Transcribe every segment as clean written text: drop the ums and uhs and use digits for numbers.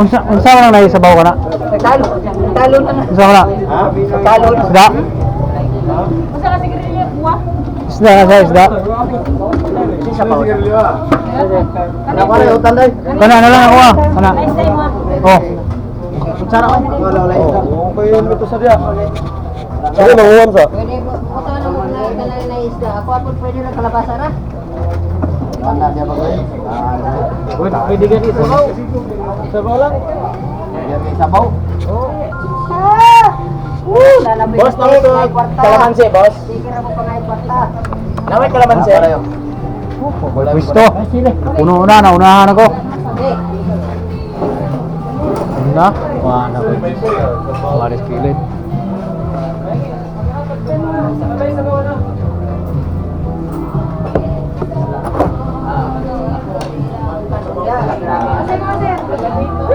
Unsa man na isabaw ka na? Talo na. Unsa man na? Talo na. Isda? Masa kasi grilyo buwa? Isda na sa isda. Kana pa rin utan day. Kana na lang ako ah. Kana. Nice day mo. Oh. Sara ko. Wala wala ito. Okay, yun ito sa diya. Sige, manguwan sa. Pwede po. Ito na mo na isda. Ako apod pwede na kalabasa ra. Mana dia bagus. Pwede ka dito. Sabaw lang. Biar sabaw. Boss, tawag ito. Kalamansi, boss. Sige ra mo pangay kwarta. Naway kalamansi. Gusto. Puno na, naunahan ako. Sige. Na? Wala na ko. Waris kilit.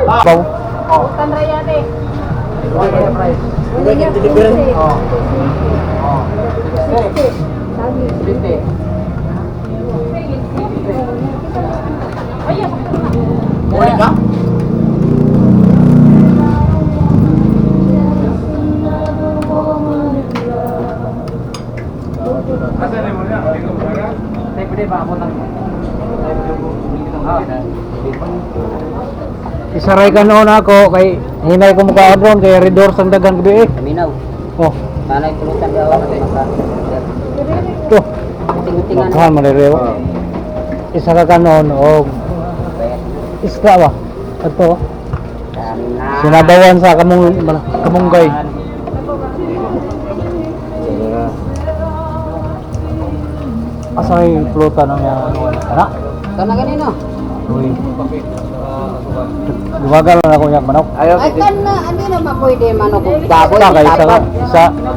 Baw. Bukan rayate. Hindi ka delivery. Oh. Ayo. Boleh ka? Isaray ka noon ako kay hinay ko mukha doon kay Redor sang dagan gabi eh. Minaw. Oh, Nanay pulutan dia awak maka. to. Ting-tingan. Mahal mo rerewa. Isa ka noon og isda ba? Ato. Sinabawan sa kamunggay. Asa ay pluta ng anak? Kana ganino. Uy. Dumagal na ako yak manok. Ay kana ano na mapwede manok ug baboy.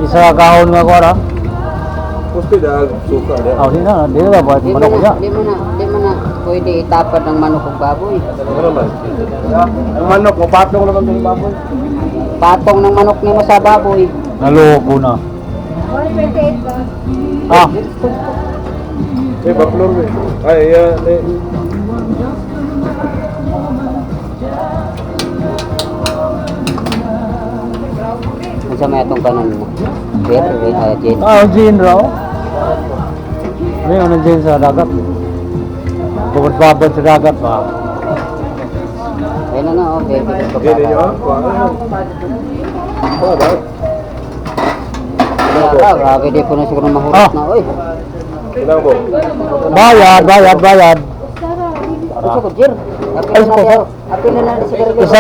Isa kahon nga ko ara. Gusto dahil suka dia. Aw di na ba Di manok niya. mo na pwede itapad ng manok ug baboy. Ano man? Ang manok, mapatong naman ng baboy. Patong ng manok nimo sa baboy. Naloko na. Ah, Eh, baklor eh. Ay, yan eh. Unsa may atong kanon mo? Very Jane. Jean raw. May ano Jean sa dagat. Babad sa dagat ba? Ayun na nga oh, baby. Gini nyo, ah. Kuha ba? Grabe di po na siguro mahurot na oy. Ilang po? Bayad. Unsa ko jir? Apil na siguro. Isa